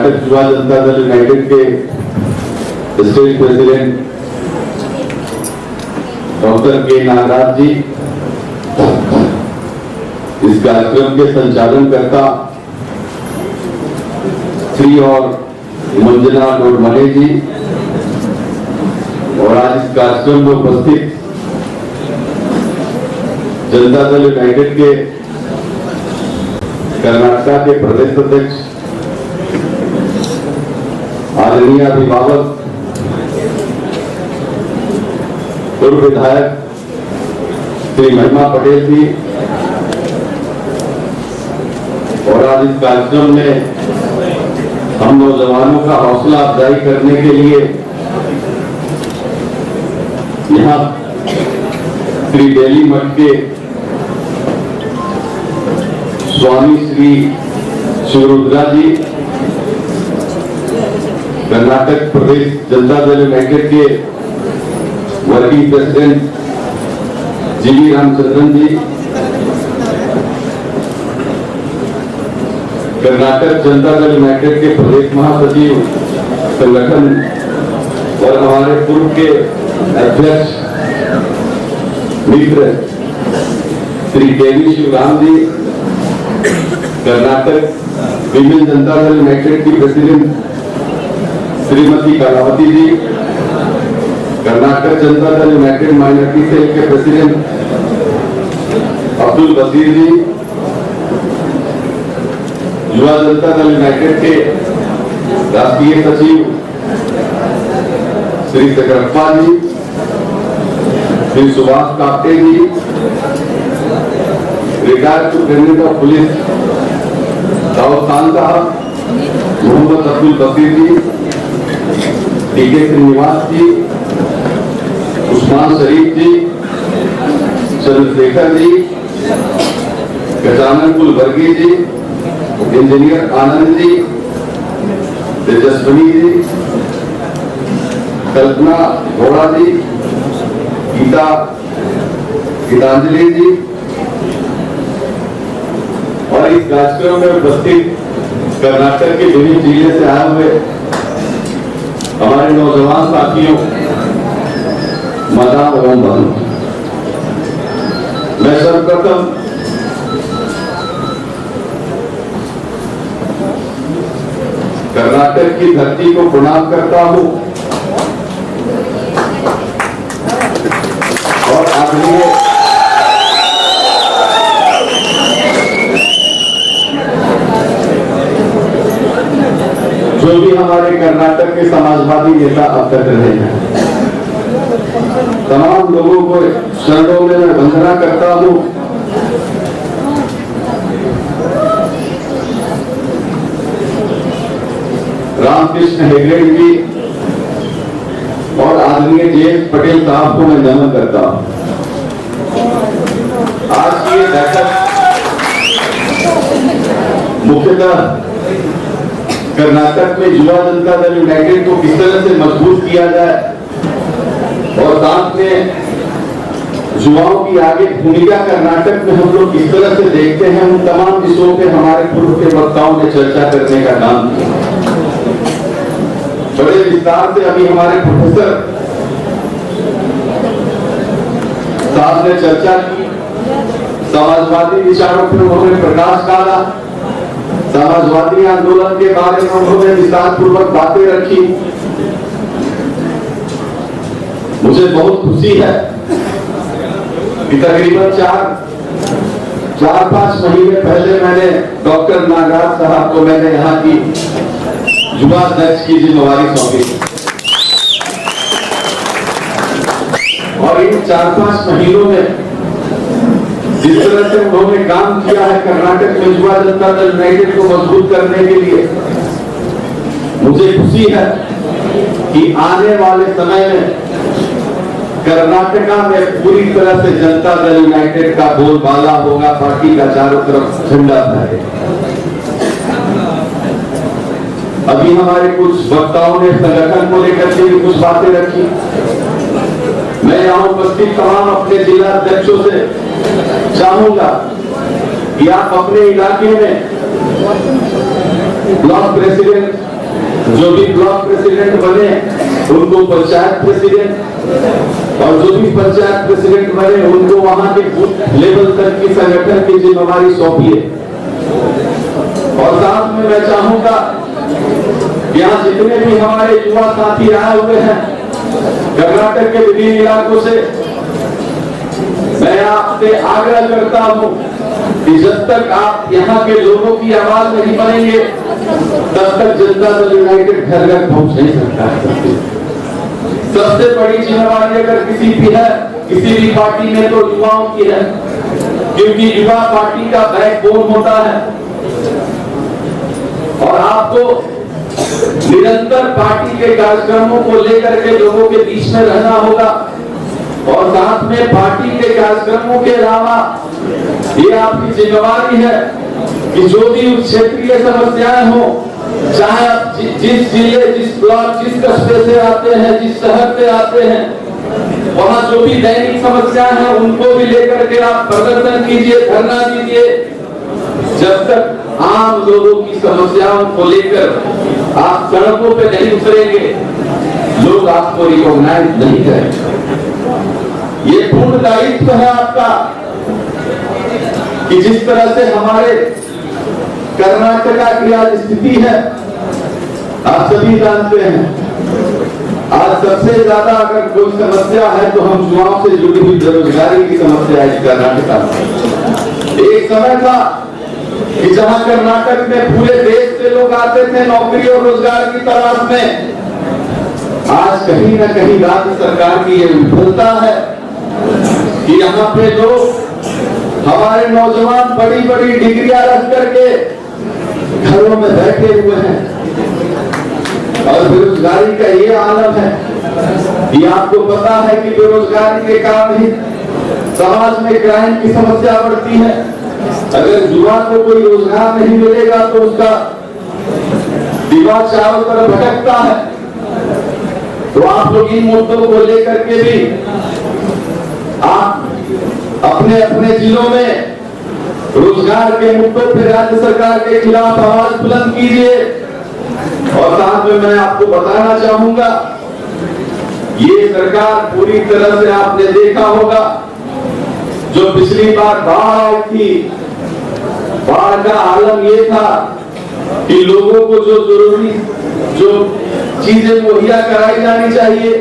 कर्नाटक युवा जनता दल यूनाइटेड के state president doctor के नागराज जी, इस कार्यक्रम के संचालनकर्ता श्री और मंजना डोरमने जी, और आज इस कार्यक्रम में उपस्थित जनता दल यूनाइटेड के कर्नाटक के प्रदेश अध्यक्ष आदरणीय अभिभावक पूर्व विधायक श्री महिमा पटेल जी, और आज इस कार्यक्रम में हम नौजवानों का हौसला अफजाई करने के लिए यहाँ श्री बेली मठ के स्वामी श्री शिवरुद्रा जी, कर्नाटक प्रदेश जनता दल यूनाइटेड के वर्किंग प्रेसिडेंट जीवी रामचंद्रन जी, कर्नाटक जनता दल यूनाइटेड के प्रदेश महासचिव संगठन और हमारे पूर्व के अध्यक्ष मित्र Shri KV Shivaram ji, Karnataka Women Janata Dal United की president Shrimati Kalavati ji, Karnataka Janata Dal United minority cell के प्रेसिडेंट अब्दुल बशीर जी, युवा जनता दल यूनाइटेड के राष्ट्रीय सचिव Shri Sakrappa ji, Shri Subhash Kapte ji, retired superintendent of police Dawood Khan Sahab, Mohammed Abdul Bashir ji, TK Srinivas ji, Usman Sharif ji, Chandrashekhar ji, Gajanan Kulvargi ji, engineer Anand ji, Tejaswini जी, कल्पना घोड़ा जी, गीतांजलि जी, और इस कार्यक्रम में उपस्थित कर्नाटक के विभिन्न जिले से आए हुए हमारे नौजवान साथियों, माता एवं बहनों, मैं सर्वप्रथम कर्नाटक की धरती को प्रणाम करता हूं और आदरणीय जो भी हमारे कर्नाटक के समाजवादी नेता अब तक रहे हैं, तमाम लोगों को शरणों में मैं वंदना करता हूं। रामकृष्ण हेगड़े जी और आदरणीय जे.एस. पटेल साहब को मैं नमन करता हूं। आज की ये बैठक मुख्यतः कर्नाटक में युवा जनता दल यूनाइटेड को किस तरह से मजबूत किया जाए और साथ में युवाओं की आगे भूमिका कर्नाटक में हम लोग किस तरह से देखते हैं, उन तमाम विषयों पे हमारे पूर्व के वक्ताओं ने चर्चा करने का काम किया। बड़े विस्तार से अभी हमारे प्रोफेसर साहब ने चर्चा की, समाजवादी विचारों पर उन्होंने प्रकाश डाला, समाजवादी आंदोलन के बारे में उन्होंने विस्तार पूर्वक बातें रखी। मुझे बहुत खुशी है कि तकरीबन 4-5 महीने पहले मैंने डॉक्टर नागराज साहब को मैंने यहाँ की युवा अध्यक्ष की जिम्मेवारी सौंपी, और इन 4-5 महीनों में जिस तरह से उन्होंने काम किया है कर्नाटक में युवा जनता दल यूनाइटेड को मजबूत करने के लिए, मुझे खुशी है कि आने वाले समय में कर्नाटका में पूरी तरह से जनता दल यूनाइटेड का बोलबाला होगा, पार्टी का चारों तरफ झंडा फहरेगा। अभी हमारे कुछ वक्ताओं ने संगठन को लेकर के भी कुछ बातें रखी। मैं यहाँ उपस्थित तमाम अपने जिला अध्यक्षों से चाहूंगा कि आप अपने इलाके में ब्लॉक प्रेसिडेंट प्रेसिडेंट बने उनको पंचायत प्रेसिडेंट, और जो भी पंचायत प्रेसिडेंट बने उनको वहां के बूथ लेवल तक की संगठन की जिम्मेवारी सौंपिए। और साथ में मैं चाहूंगा कि यहाँ जितने भी हमारे युवा साथी आए हुए हैं कर्नाटक के विभिन्न इलाकों से, मैं आपसे आग्रह करता हूं कि जब तक आप यहाँ के लोगों की आवाज नहीं बनेंगे तब तक जनता दल यूनाइटेड घर घर पहुंच नहीं सकता है। सबसे बड़ी जिम्मेवारी अगर किसी की है, किसी भी पार्टी में, तो युवाओं की है, क्योंकि युवा पार्टी का बैकबोन होता है। और आपको निरंतर पार्टी के कार्यक्रमों को लेकर के लोगों के बीच में रहना होगा, और साथ में पार्टी के कार्यक्रमों के अलावा ये आपकी जिम्मेवारी है कि जो भी क्षेत्रीय समस्याएं हो, चाहे आप जिस जिले, जिस ब्लॉक, जिस कस्बे से आते हैं, जिस शहर से आते हैं, वहां जो भी दैनिक समस्याएं हैं उनको भी लेकर के आप प्रदर्शन कीजिए, धरना दीजिए। जब तक आम लोगों की समस्याओं को लेकर आप सड़कों पे नहीं उतरेंगे, लोग आपको रिकॉग्नाइज नहीं करेंगे। ये पूर्ण दायित्व है आपका कि जिस तरह से हमारे कर्नाटक की आज स्थिति है, आप सभी जानते हैं। आज सबसे ज्यादा अगर कोई समस्या है तो हम युवाओं से जुड़ी हुई बेरोजगारी की समस्या है कर्नाटक में। एक समय था कि जहां कर्नाटक में पूरे देश से लोग आते थे नौकरी और रोजगार की तलाश में, आज कहीं न कहीं राज्य सरकार की यह विफलता है कि यहाँ पे लोग, हमारे नौजवान बड़ी बड़ी डिग्रियां रख करके घरों में बैठे हुए हैं। और बेरोजगारी का ये आलम है कि आपको पता है कि बेरोजगारी के कारण ही समाज में क्राइम की समस्या बढ़ती है। अगर युवा को कोई रोजगार नहीं मिलेगा तो उसका दिमाग चारों तरफ भटकता है। तो आप लोग इन मुद्दों को लेकर के भी आप अपने अपने जिलों में रोजगार के मुद्दों पर राज्य सरकार के खिलाफ आवाज बुलंद कीजिए। और साथ में मैं आपको बताना चाहूंगा, ये सरकार पूरी तरह से, आपने देखा होगा, जो पिछली बार बाढ़ आई थी, बाढ़ का आलम ये था कि लोगों को जो जरूरी जो चीजें मुहैया कराई जानी चाहिए,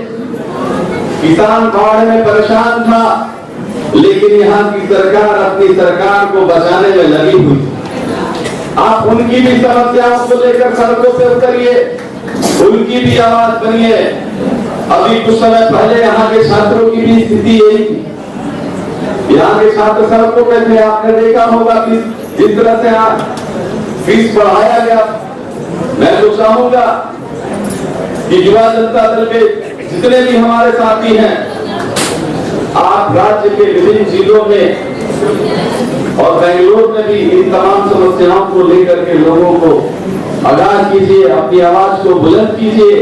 किसान बाढ़ में परेशान था, लेकिन यहाँ की सरकार अपनी सरकार को बचाने में लगी हुई। आप उनकी भी समस्याओं को लेकर सड़कों पे उतरिए, उनकी भी आवाज बनिए। अभी कुछ समय पहले यहाँ के छात्रों की भी स्थिति यही थी। यहाँ के छात्र सड़कों पे थे, आपने देखा होगा कि जिस तरह से आप फीस बढ़ाया गया। मैं तो चाहूंगा कि युवा जनता दल के जितने भी हमारे साथी हैं, आप राज्य के विभिन्न जिलों में और बेंगलुरु में भी इन तमाम समस्याओं को लेकर के लोगों को आगाह कीजिए, अपनी आवाज को बुलंद कीजिए।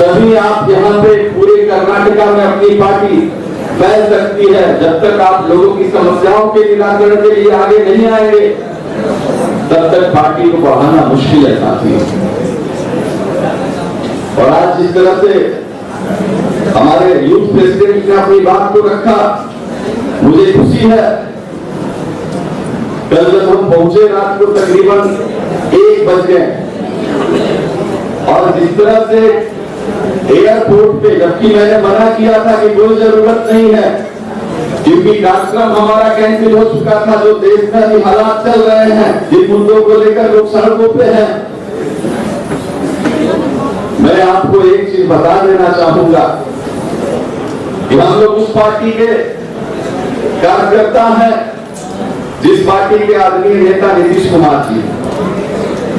तभी आप यहाँ पे पूरे कर्नाटका में अपनी पार्टी फैल सकती है। जब तक आप लोगों की समस्याओं के निराकरण के लिए आगे नहीं आएंगे, तब तक पार्टी को बढ़ाना मुश्किल है साथी। और आज जिस तरह से हमारे यूथ प्रेसिडेंट ने अपनी बात को रखा, मुझे खुशी है। कल जब हम पहुंचे रात को तकरीबन 1 बज गए, और जिस तरह से एयरपोर्ट पे, जबकि मैंने मना किया था कि कोई जरूरत नहीं है, क्योंकि कार्यक्रम हमारा कैंसिल हो चुका था, जो देश में अभी हालात चल रहे हैं, जिन मुद्दों को लेकर लोग सड़कों पे हैं। मैं आपको एक चीज बता देना चाहूंगा कि हम लोग उस पार्टी के कार्यकर्ता हैं जिस पार्टी के आदरणीय नेता नीतीश कुमार जी।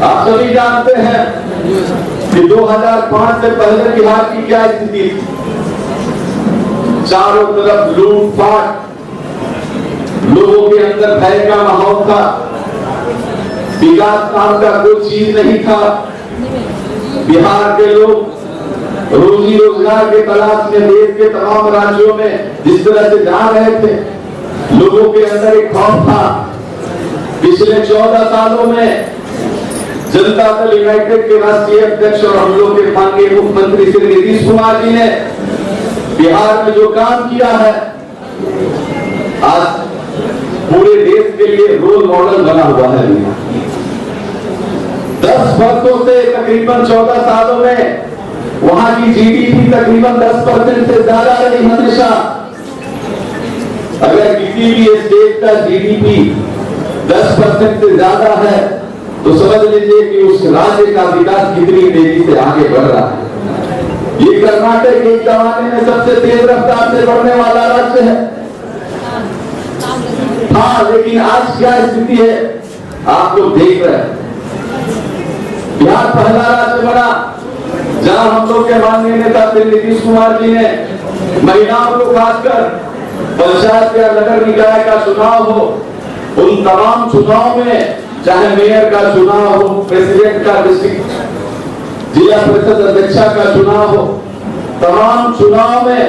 आप सभी जानते हैं कि 2005 से पहले बिहार की क्या स्थिति थी। चारों तरफ लूटपाट, लोगों के अंदर भय का माहौल था, विकास नाम का कोई चीज नहीं था। बिहार के लोग रोजी रोजगार के तलाश में देश के तमाम राज्यों में जिस तरह से जा रहे थे, लोगों के अंदर एक खौफ था। पिछले 14 सालों में जनता दल यूनाइटेड के राष्ट्रीय अध्यक्ष और हम लोग के माननीय मुख्यमंत्री श्री नीतीश कुमार जी ने बिहार में जो काम किया है, आज पूरे देश के लिए रोल मॉडल बना हुआ है। 10 वर्षों से तकरीबन 14 सालों में वहां की जीडीपी तकरीबन 10% से ज्यादा रही हमेशा। अगर किसी भी स्टेट का जीडीपी 10% से ज्यादा है तो समझ लीजिए कि उस राज्य का विकास कितनी तेजी से आगे बढ़ रहा है। ये कर्नाटक एक जमाने में सबसे तेज रफ्तार से बढ़ने वाला राज्य है। हाँ, लेकिन आज क्या स्थिति है आप लोग देख रहे हैं। बिहार पहला राज्य बना जहां हम लोग के माननीय नेता श्री नीतीश कुमार जी ने महिलाओं को खासकर पंचायत या नगर निकाय का चुनाव हो, उन तमाम चुनाव में चाहे मेयर का चुनाव हो, प्रेसिडेंट का, डिस्ट्रिक्ट जिला परिषद अध्यक्षा का चुनाव हो, तमाम चुनाव में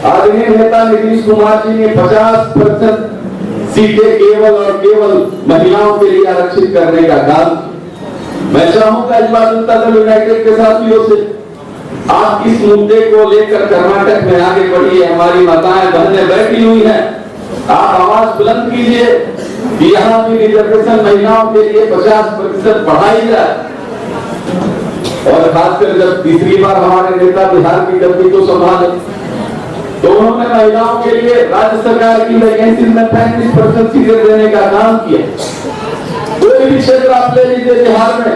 आदरणीय नेता नीतीश कुमार जी ने 50% सीटें केवल और केवल महिलाओं के लिए आरक्षित करने का काम। मैं चाहूंगा जनता दल यूनाइटेड के साथियों से आप इस मुद्दे को लेकर कर्नाटक में आगे बढ़िए। हमारी माताएं बहनें बैठी हुई हैं, आप आवाज बुलंद कीजिए कि यहाँ भी रिजर्वेशन महिलाओं के लिए 50% बढ़ाई जाए। और खासकर जब तीसरी बार हमारे नेता बिहार की गद्दी को संभाले तो उन्होंने महिलाओं के लिए राज्य सरकार की वैकेंसी में 35% सीटें देने का काम किया। कोई भी क्षेत्र आप ले लीजिए बिहार में,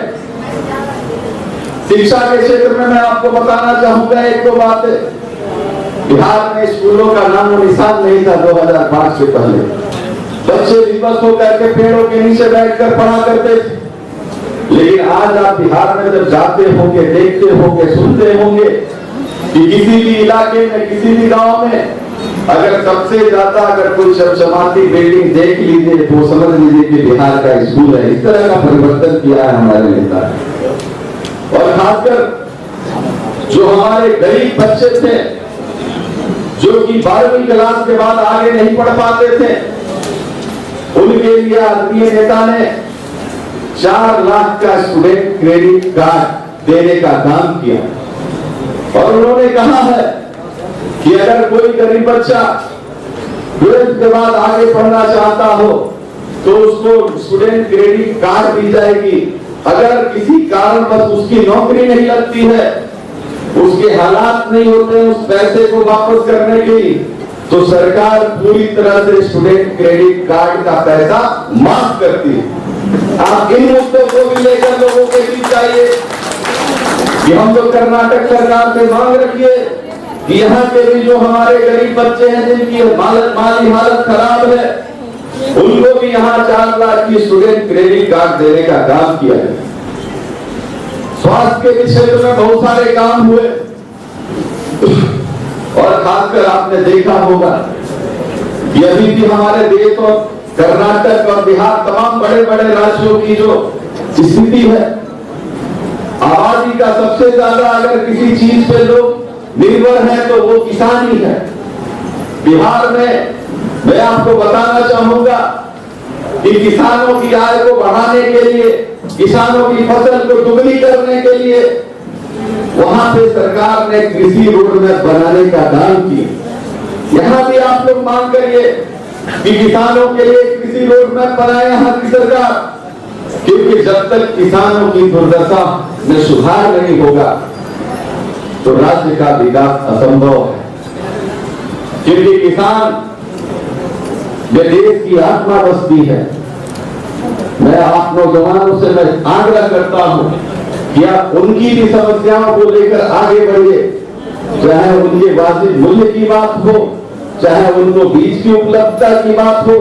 शिक्षा के क्षेत्र में मैं आपको बताना चाहूंगा एक दो बातें। बिहार में स्कूलों का नाम और निशान नहीं था 2005 से पहले। बच्चे विवश होकर के पेड़ों के नीचे बैठकर पढ़ा करते थे। लेकिन आज आप बिहार में जब जाते होंगे, देखते होंगे, सुनते होंगे कि किसी भी इलाके में, किसी भी गांव में अगर सबसे ज्यादा अगर कोई चमचमाती बिल्डिंग देख लीजिए तो समझ लीजिए कि बिहार का स्कूल है। इस तरह का परिवर्तन किया है हमारे नेता। और खासकर जो हमारे गरीब बच्चे थे जो कि 12वीं क्लास के बाद आगे नहीं पढ़ पाते थे, उनके लिए आदरणीय नेता ने 4 लाख का स्टूडेंट क्रेडिट कार्ड देने का काम किया। और उन्होंने कहा है कि अगर कोई गरीब बच्चा 12th के बाद आगे पढ़ना चाहता हो तो उसको स्टूडेंट क्रेडिट कार्ड दी जाएगी। अगर किसी कारणवश उसकी नौकरी नहीं लगती है, उसके हालात नहीं होते उस पैसे को वापस करने के लिए, तो सरकार पूरी तरह से स्टूडेंट क्रेडिट कार्ड का पैसा माफ करती है। आप इन मुद्दों को भी लेकर लोगों के बीच आइए कि हम लोग कर्नाटक सरकार से मांग रखिए कि यहाँ के भी जो हमारे गरीब बच्चे हैं जिनकी माली हालत खराब है, उनको भी यहाँ 4 लाख की स्टूडेंट क्रेडिट कार्ड देने का काम किया है। स्वास्थ्य के क्षेत्र में बहुत सारे काम हुए और खासकर आपने देखा होगा कि अभी भी हमारे देश और कर्नाटक और बिहार तमाम बड़े बड़े राज्यों की जो स्थिति है, आबादी का सबसे ज्यादा अगर किसी चीज पे लोग निर्भर है तो वो किसान ही है। बिहार में मैं आपको बताना चाहूंगा कि किसानों की आय को बढ़ाने के लिए, किसानों की फसल को दुगनी करने के लिए वहां पे सरकार ने कृषि रोडमैप बनाने का काम किया। यहाँ भी आप लोग मांग करिए कि किसानों के लिए कृषि रोडमैप बनाए यहाँ की सरकार, क्योंकि जब तक किसानों की दुर्दशा में सुधार नहीं होगा तो राज्य का विकास असंभव है। क्योंकि किसान ये देश की आत्मा बसती है। मैं आप नौजवानों से मैं आग्रह करता हूं कि आप उनकी भी समस्याओं को लेकर आगे बढ़िए, चाहे उनके वाजिब मूल्य की बात हो, चाहे उनको बीज की उपलब्धता की बात हो,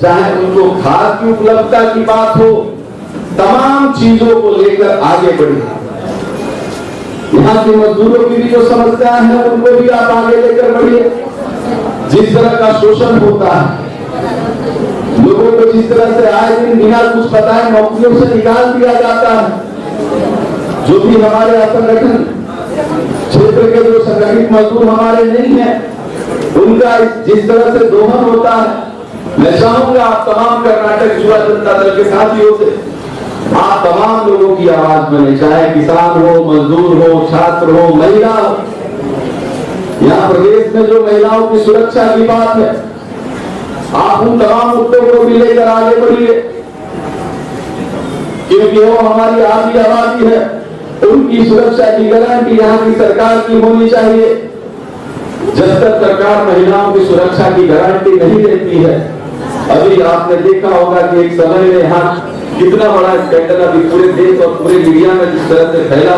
चाहे उनको खाद की उपलब्धता की बात हो, तमाम चीजों को लेकर आगे बढ़िए। यहाँ के मजदूरों की भी जो समस्याएं हैं उनको भी आप आगे लेकर बढ़िए। जिस तरह का शोषण होता है, लोगों को जिस तरह से आए दिन बिना कुछ बताए नौकरियों से निकाल दिया जाता है, जो भी हमारे असंगठन क्षेत्र के जो संगठित मजदूर हमारे नहीं है, उनका जिस तरह से दोहन होता है, मैं चाहूंगा आप तमाम कर्नाटक युवा जनता दल के साथियों से आप तमाम लोगों की आवाज बने, चाहे किसान हो, मजदूर हो, छात्र हो, महिला हो। यहाँ प्रदेश में जो महिलाओं की सुरक्षा की बात है, आप उन तमाम मुद्दों को भी लेकर आगे बढ़िए, क्योंकि वो हमारी आधी आबादी है। उनकी सुरक्षा की गारंटी यहाँ की सरकार की होनी चाहिए। जब तक सरकार महिलाओं की सुरक्षा की गारंटी नहीं देती है, अभी आपने देखा होगा कि एक समय में यहाँ कितना बड़ा स्कैंडल अभी पूरे देश और पूरे मीडिया में जिस तरह से फैला।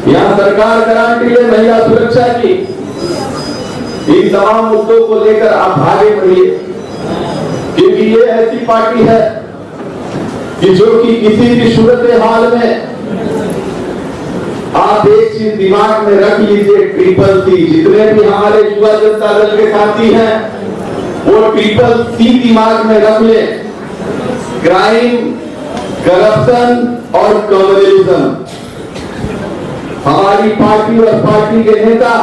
यहाँ सरकार गारंटी ले महिला सुरक्षा की। इन तमाम मुद्दों को लेकर आप आगे बढ़िए, क्योंकि ये ऐसी पार्टी है कि जो कि किसी भी सूरत हाल में, आप एक चीज दिमाग में रख लीजिए, ट्रिपल सी। जितने भी हमारे युवा जनता दल के साथी हैं, वो ट्रिपल सी दिमाग में रख ले। क्राइम, करप्शन और कम्युनिज्म। हमारी पार्टी और पार्टी के नेता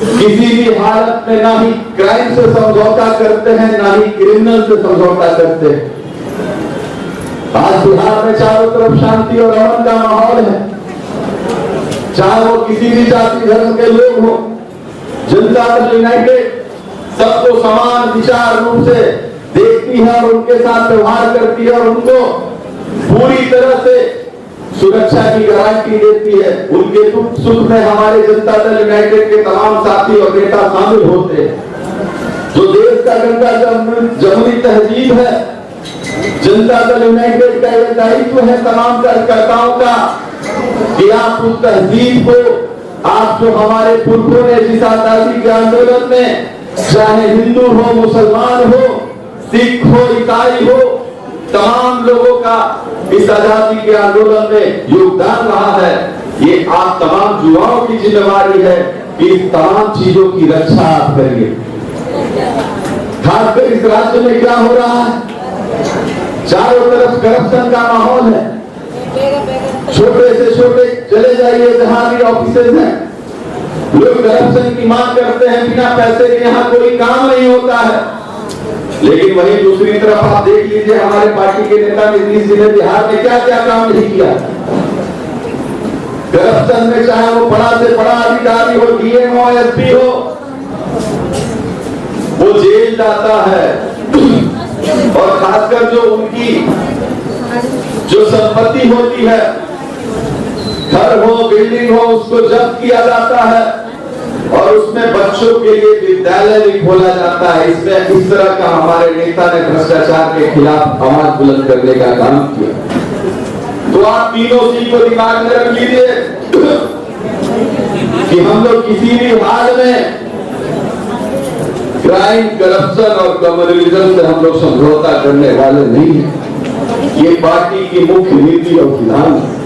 किसी भी हालत में ना ही क्राइम से समझौता करते हैं, ना ही क्रिमिनल से समझौता करते हैं। आज बिहार में चारों तरफ शांति और अमन का माहौल है, चाहे वो किसी भी जाति धर्म के लोग हो। जनता दल यूनाइटेड सबको समान विचार रूप से देखती है और उनके साथ व्यवहार करती है और उनको पूरी तरह से सुरक्षा की गारंटी देती है। उनके दुख सुख में हमारे जनता दल यूनाइटेड के तमाम साथी और नेता शामिल होते हैं। जो देश का गंगा जमुनी तहजीब है, जनता दल यूनाइटेड का यह दायित्व है तमाम कार्यकर्ताओं का कि आप उस तहजीब को, आप जो हमारे पुरखों ने जिस आजादी के आंदोलन में, चाहे हिंदू हो, मुसलमान हो, सिख हो, ईसाई हो, तमाम लोगों का इस आजादी के आंदोलन में योगदान रहा है, ये आप तमाम युवाओं की जिम्मेवारी है कि इस तमाम चीजों की रक्षा आप करिए। खासकर इस राज्य में क्या हो रहा है, चारों तरफ करप्शन का माहौल है। छोटे से छोटे चले जाइए जहां भी ऑफिसेज हैं, लोग करप्शन की मांग करते हैं, बिना पैसे के यहाँ कोई काम नहीं होता है। लेकिन वहीं दूसरी तरफ आप देख लीजिए, हमारे पार्टी के नेता नीतीश जी ने बिहार में क्या क्या काम नहीं किया। करप्शन में चाहे वो बड़ा से बड़ा अधिकारी हो, डीएम हो, एसपी हो, वो जेल जाता है। और खासकर जो उनकी जो संपत्ति होती है, घर हो, बिल्डिंग हो, उसको जब्त किया जाता है और उसमें बच्चों के लिए विद्यालय भी खोला जाता है। इसमें इस तरह का हमारे नेता ने भ्रष्टाचार के खिलाफ आवाज बुलंद करने का काम किया। तो आप तीनों चीज को दिमाग में रख लीजिए कि हम लोग किसी भी हाल में क्राइम, करप्शन और कम्युनिज्म से हम लोग समझौता करने वाले नहीं है। ये पार्टी की मुख्य नीति और सिद्धांत